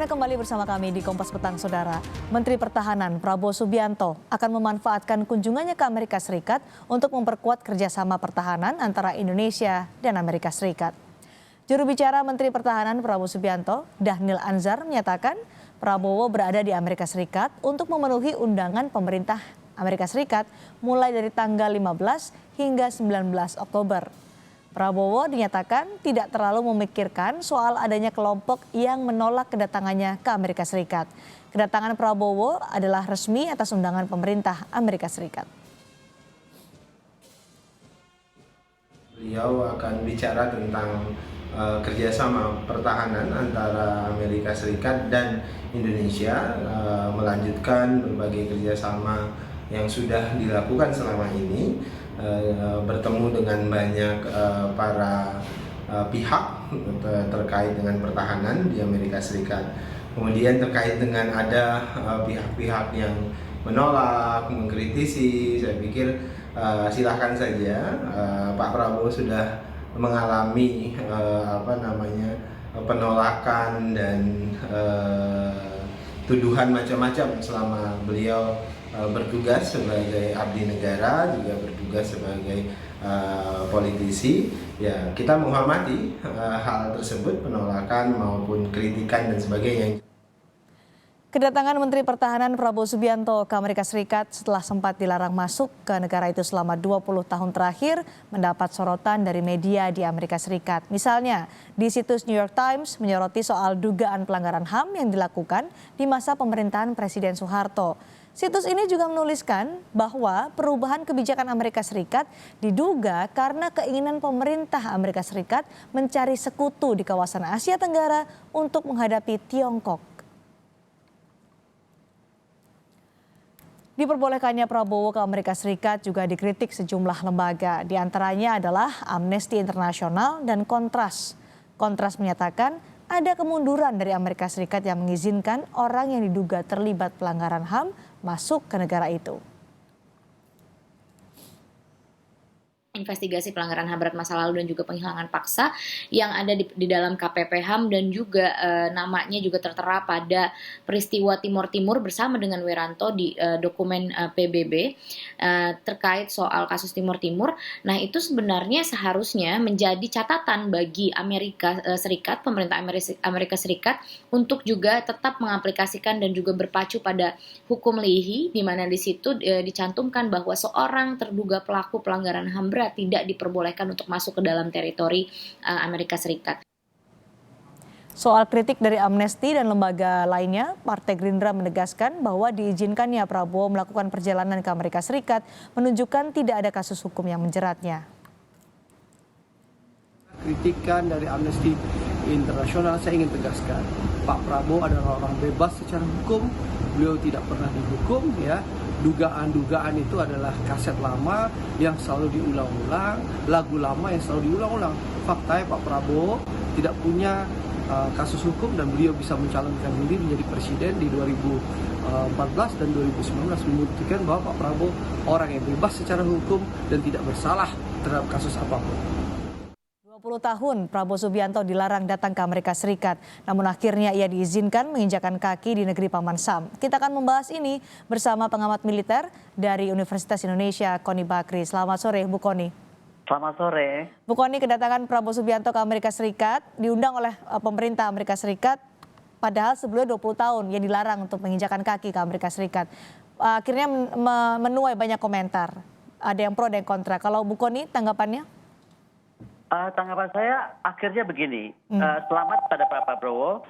Anda kembali bersama kami di Kompas Petang, Saudara. Menteri Pertahanan Prabowo Subianto akan memanfaatkan kunjungannya ke Amerika Serikat untuk memperkuat kerjasama pertahanan antara Indonesia dan Amerika Serikat. Juru bicara Menteri Pertahanan Prabowo Subianto, Dhanil Anzar, menyatakan Prabowo berada di Amerika Serikat untuk memenuhi undangan pemerintah Amerika Serikat mulai dari tanggal 15 hingga 19 Oktober. Prabowo dinyatakan tidak terlalu memikirkan soal adanya kelompok yang menolak kedatangannya ke Amerika Serikat. Kedatangan Prabowo adalah resmi atas undangan pemerintah Amerika Serikat. Beliau akan bicara tentang kerjasama pertahanan antara Amerika Serikat dan Indonesia, melanjutkan berbagai kerjasama yang sudah dilakukan selama ini, bertemu dengan banyak para pihak terkait dengan pertahanan di Amerika Serikat. Kemudian terkait dengan ada pihak-pihak yang menolak, mengkritisi, saya pikir silahkan saja. Pak Prabowo sudah mengalami penolakan dan tuduhan macam-macam selama beliau bertugas sebagai abdi negara, juga bertugas sebagai politisi. Ya, kita menghormati hal tersebut, penolakan maupun kritikan dan sebagainya. Kedatangan Menteri Pertahanan Prabowo Subianto ke Amerika Serikat setelah sempat dilarang masuk ke negara itu selama 20 tahun terakhir mendapat sorotan dari media di Amerika Serikat. Misalnya, di situs New York Times menyoroti soal dugaan pelanggaran HAM yang dilakukan di masa pemerintahan Presiden Soeharto. Situs ini juga menuliskan bahwa perubahan kebijakan Amerika Serikat diduga karena keinginan pemerintah Amerika Serikat mencari sekutu di kawasan Asia Tenggara untuk menghadapi Tiongkok. Diperbolehkannya Prabowo ke Amerika Serikat juga dikritik sejumlah lembaga, di antaranya adalah Amnesty International dan Kontras. Kontras menyatakan ada kemunduran dari Amerika Serikat yang mengizinkan orang yang diduga terlibat pelanggaran HAM masuk ke negara itu. Investigasi pelanggaran HAM berat masa lalu dan juga penghilangan paksa yang ada di dalam KPP HAM dan juga namanya juga tertera pada peristiwa Timur Timur bersama dengan Wiranto di dokumen PBB terkait soal kasus Timur Timur. Nah, itu sebenarnya seharusnya menjadi catatan bagi Amerika Serikat, pemerintah Amerika Serikat untuk juga tetap mengaplikasikan dan juga berpacu pada hukum LIHI, di mana di situ dicantumkan bahwa seorang terduga pelaku pelanggaran HAM berat tidak diperbolehkan untuk masuk ke dalam teritori Amerika Serikat. Soal kritik dari Amnesty dan lembaga lainnya, Partai Gerindra menegaskan bahwa diizinkannya Prabowo melakukan perjalanan ke Amerika Serikat menunjukkan tidak ada kasus hukum yang menjeratnya. Kritikan dari Amnesty Internasional, saya ingin tegaskan, Pak Prabowo adalah orang bebas secara hukum, beliau tidak pernah dihukum, ya. Dugaan-dugaan itu adalah kaset lama yang selalu diulang-ulang, lagu lama yang selalu diulang-ulang. Faktanya Pak Prabowo tidak punya kasus hukum dan beliau bisa mencalonkan diri menjadi presiden di 2014 dan 2019, membuktikan bahwa Pak Prabowo orang yang bebas secara hukum dan tidak bersalah terhadap kasus apapun. 20 tahun Prabowo Subianto dilarang datang ke Amerika Serikat, namun akhirnya ia diizinkan menginjakan kaki di negeri Paman Sam. Kita akan membahas ini bersama pengamat militer dari Universitas Indonesia, Koni Bakri. Selamat sore, Bu Koni. Selamat sore. Bu Koni, kedatangan Prabowo Subianto ke Amerika Serikat diundang oleh pemerintah Amerika Serikat, padahal sebelumnya 20 tahun ia dilarang untuk menginjakan kaki ke Amerika Serikat. Akhirnya menuai banyak komentar, ada yang pro dan kontra. Kalau Bu Koni, tanggapannya? Tanggapan saya akhirnya begini, selamat pada Pak Prabowo,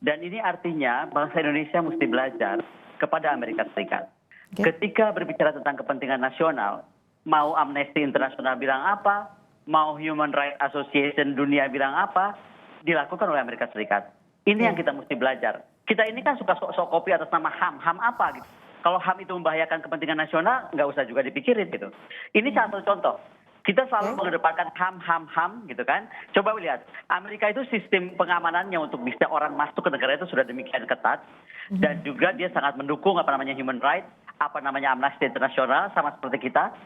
dan ini artinya bangsa Indonesia mesti belajar kepada Amerika Serikat. Ketika berbicara tentang kepentingan nasional, mau Amnesty International bilang apa, mau Human Rights Association dunia bilang apa, dilakukan oleh Amerika Serikat. Ini yang kita mesti belajar. Kita ini kan suka sok-sok kopi atas nama HAM, HAM apa gitu. Kalau HAM itu membahayakan kepentingan nasional, nggak usah juga dipikirin gitu. Ini satu contoh. Kita selalu mengedepankan HAM gitu kan. Coba lihat, Amerika itu sistem pengamanannya untuk bisa orang masuk ke negara itu sudah demikian ketat. Dan juga dia sangat mendukung human rights, Amnesty International, sama seperti kita.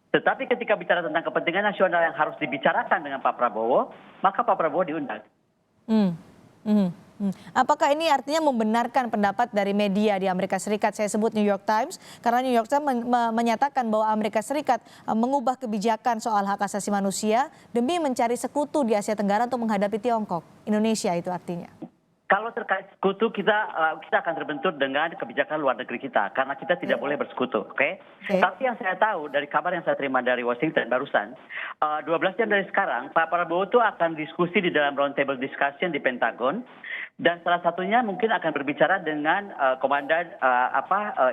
Tetapi ketika bicara tentang kepentingan nasional yang harus dibicarakan dengan Pak Prabowo, maka Pak Prabowo diundang. Apakah ini artinya membenarkan pendapat dari media di Amerika Serikat? Saya sebut New York Times, karena New York Times menyatakan bahwa Amerika Serikat mengubah kebijakan soal hak asasi manusia demi mencari sekutu di Asia Tenggara untuk menghadapi Tiongkok. Indonesia itu artinya. Kalau terkait sekutu kita akan terbentur dengan kebijakan luar negeri kita karena kita tidak boleh bersekutu, oke? Tapi yang saya tahu dari kabar yang saya terima dari Washington barusan, 12 jam dari sekarang Pak Prabowo itu akan diskusi di dalam roundtable discussion di Pentagon dan salah satunya mungkin akan berbicara dengan komandan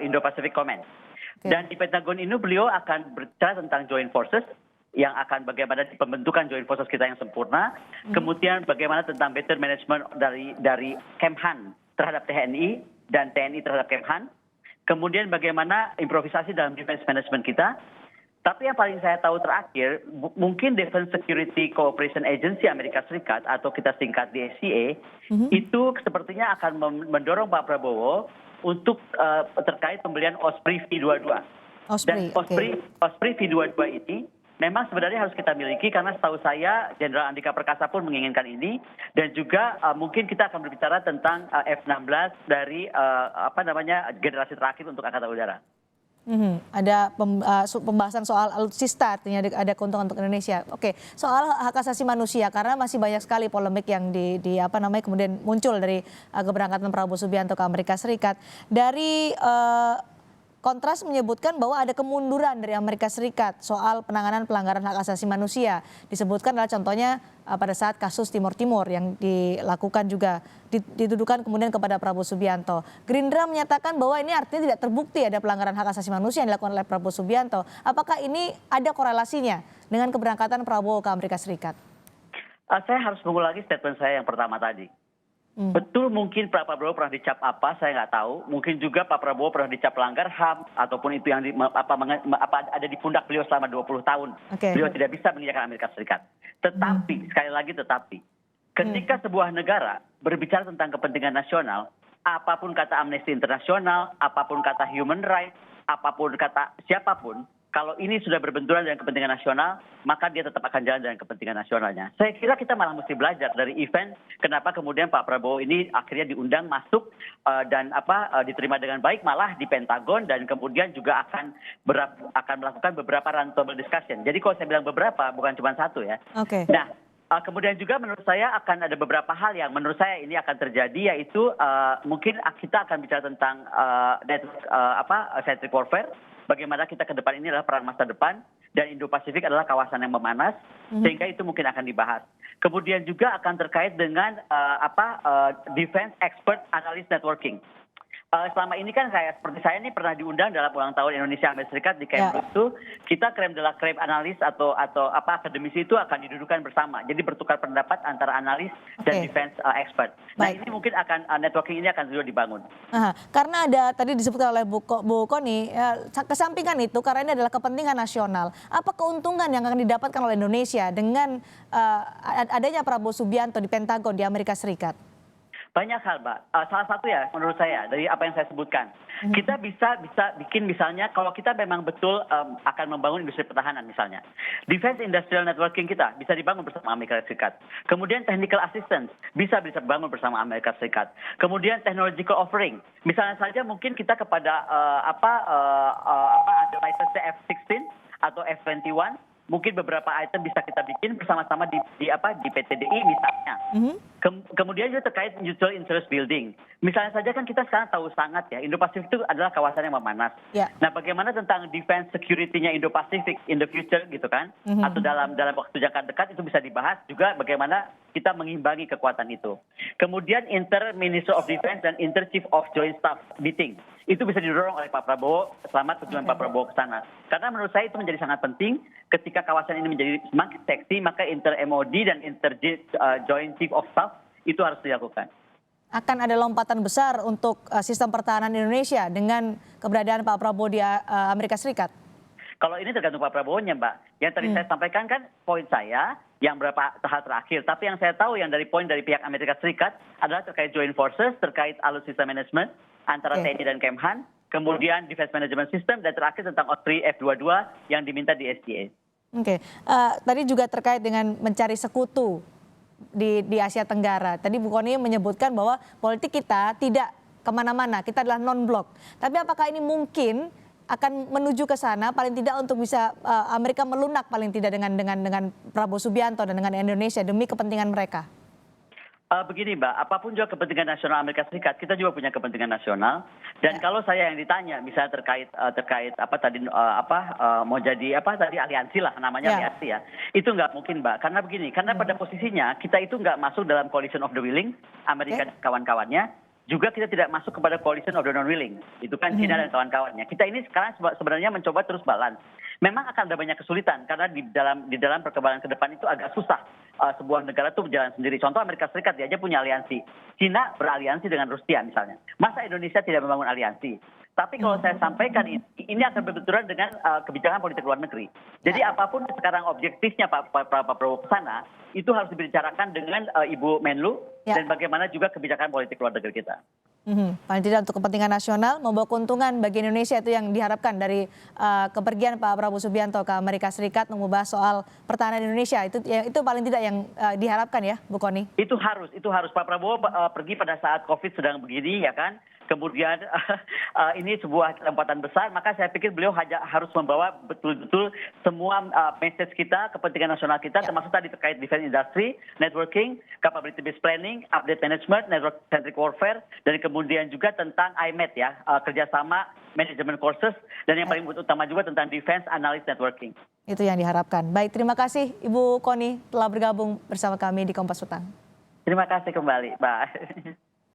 Indo-Pacific Command. Dan di Pentagon ini beliau akan berbicara tentang joint forces yang akan bagaimana pembentukan joint forces kita yang sempurna, kemudian bagaimana tentang better management dari Kemhan terhadap TNI dan TNI terhadap Kemhan, kemudian bagaimana improvisasi dalam defense management kita. Tapi yang paling saya tahu terakhir, mungkin Defense Security Cooperation Agency Amerika Serikat atau kita singkat DSCA, itu sepertinya akan mendorong Pak Prabowo untuk terkait pembelian Osprey V22. Dan Osprey V22 ini memang sebenarnya harus kita miliki karena setahu saya Jenderal Andika Perkasa pun menginginkan ini dan juga mungkin kita akan berbicara tentang F-16 dari generasi terakhir untuk Angkatan Udara. Ada pembahasan soal alutsista, artinya ada keuntungan untuk Indonesia. Oke, soal hak asasi manusia karena masih banyak sekali polemik yang kemudian muncul dari keberangkatan Prabowo Subianto ke Amerika Serikat. Dari Kontras menyebutkan bahwa ada kemunduran dari Amerika Serikat soal penanganan pelanggaran hak asasi manusia. Disebutkan adalah contohnya pada saat kasus Timur Timur yang dilakukan juga dituduhkan kemudian kepada Prabowo Subianto. Gerindra menyatakan bahwa ini artinya tidak terbukti ada pelanggaran hak asasi manusia yang dilakukan oleh Prabowo Subianto. Apakah ini ada korelasinya dengan keberangkatan Prabowo ke Amerika Serikat? Saya harus mengulangi statement saya yang pertama tadi. Betul mungkin Pak Prabowo pernah dicap apa, saya nggak tahu. Mungkin juga Pak Prabowo pernah dicap pelanggar HAM ataupun itu yang ada di pundak beliau selama 20 tahun. Beliau tidak bisa meninggalkan Amerika Serikat. Tetapi, sekali lagi ketika sebuah negara berbicara tentang kepentingan nasional, apapun kata Amnesty International, apapun kata human rights, apapun kata siapapun, kalau ini sudah berbenturan dengan kepentingan nasional, maka dia tetap akan jalan dengan kepentingan nasionalnya. Saya kira kita malah mesti belajar dari event kenapa kemudian Pak Prabowo ini akhirnya diundang masuk dan diterima dengan baik malah di Pentagon dan kemudian juga akan melakukan beberapa roundtable discussion. Jadi kalau saya bilang beberapa bukan cuma satu ya. Nah, kemudian juga menurut saya akan ada beberapa hal yang menurut saya ini akan terjadi yaitu mungkin kita akan bicara tentang cyber warfare. Bagaimana kita ke depan ini adalah perang masa depan dan Indo-Pasifik adalah kawasan yang memanas sehingga itu mungkin akan dibahas. Kemudian juga akan terkait dengan defense expert analyst networking. Selama ini kan seperti saya ini pernah diundang dalam ulang tahun Indonesia Amerika Serikat di Cambridge itu kita krem de la creme analis atau akademisi itu akan didudukan bersama. Jadi bertukar pendapat antara analis dan defense expert. Nah ini mungkin akan networking ini akan juga dibangun. Karena ada tadi disebutkan oleh Bu Kony, kesampingan itu karena ini adalah kepentingan nasional. Apa keuntungan yang akan didapatkan oleh Indonesia dengan adanya Prabowo Subianto di Pentagon di Amerika Serikat? Banyak hal, Mbak. Salah satu ya menurut saya dari apa yang saya sebutkan. Kita bisa bikin misalnya kalau kita memang betul akan membangun industri pertahanan misalnya. Defense Industrial Networking kita bisa dibangun bersama Amerika Serikat. Kemudian technical assistance bisa dibangun bersama Amerika Serikat. Kemudian technological offering. Misalnya saja mungkin kita kepada ada license F-16 atau F-21 mungkin beberapa item bisa kita bikin bersama-sama di PTDI misalnya. Kemudian juga terkait mutual interest building. Misalnya saja kan kita sekarang tahu sangat ya, Indo-Pasifik itu adalah kawasan yang memanas. Nah bagaimana tentang defense security-nya Indo-Pasifik in the future gitu kan? Atau dalam waktu jangka dekat itu bisa dibahas juga bagaimana kita mengimbangi kekuatan itu. Kemudian Inter Minister of Defense dan Inter Chief of Joint Staff meeting. Itu bisa didorong oleh Pak Prabowo selama tujuan Pak Prabowo ke sana. Karena menurut saya itu menjadi sangat penting ketika kawasan ini menjadi semakin seksi, maka Inter MOD dan Inter Joint Chief of Staff itu harus dilakukan. Akan ada lompatan besar untuk sistem pertahanan Indonesia dengan keberadaan Pak Prabowo di Amerika Serikat? Kalau ini tergantung Pak Prabowo-nya, Mbak. Yang tadi saya sampaikan kan poin saya yang berapa hal terakhir. Tapi yang saya tahu yang dari poin dari pihak Amerika Serikat adalah terkait joint forces, terkait alutsista management antara TNI dan Kemhan, kemudian defense management system, dan terakhir tentang Osprey F-22 yang diminta di SDA. Tadi juga terkait dengan mencari sekutu di Asia Tenggara. Tadi Bu Kony menyebutkan bahwa politik kita tidak kemana-mana, kita adalah non-blok. Tapi apakah ini mungkin akan menuju ke sana, paling tidak untuk bisa Amerika melunak paling tidak dengan Prabowo Subianto dan dengan Indonesia demi kepentingan mereka? Begini Mbak, apapun juga kepentingan nasional Amerika Serikat, kita juga punya kepentingan nasional. Dan kalau saya yang ditanya, misalnya terkait apa tadi mau jadi apa tadi aliansi lah namanya aliansi ya, itu nggak mungkin Mbak. Karena begini, karena pada posisinya kita itu nggak masuk dalam coalition of the willing, Amerika dan kawan-kawannya. Juga kita tidak masuk kepada coalition of the non-willing, itu kan China dan kawan-kawannya. Kita ini sekarang sebenarnya mencoba terus balance. Memang akan ada banyak kesulitan karena di dalam perkembangan ke depan itu agak susah sebuah negara itu berjalan sendiri. Contoh Amerika Serikat dia aja punya aliansi. China beraliansi dengan Rusia misalnya. Masa Indonesia tidak membangun aliansi? Tapi kalau saya sampaikan ini akan berbenturan dengan kebijakan politik luar negeri. Jadi apapun sekarang objektifnya Pak Prabowo ke sana, itu harus dibicarakan dengan Ibu Menlu dan bagaimana juga kebijakan politik luar negeri kita. Paling tidak untuk kepentingan nasional, membawa keuntungan bagi Indonesia itu yang diharapkan dari kepergian Pak Prabowo Subianto ke Amerika Serikat, mengubah soal pertahanan Indonesia. Itu paling tidak yang diharapkan ya, Bu Kony? Itu harus. Pak Prabowo pergi pada saat COVID sedang begini ya kan. Kemudian ini sebuah kesempatan besar, maka saya pikir beliau harus membawa betul-betul semua message kita, kepentingan nasional kita, termasuk tadi terkait defense industry, networking, capability based planning, update management, network centric warfare, dan kemudian juga tentang IMET ya, kerjasama management courses, dan yang paling utama juga tentang defense analysis networking. Itu yang diharapkan. Baik, terima kasih Ibu Kony telah bergabung bersama kami di Kompas Petang. Terima kasih kembali, Mbak.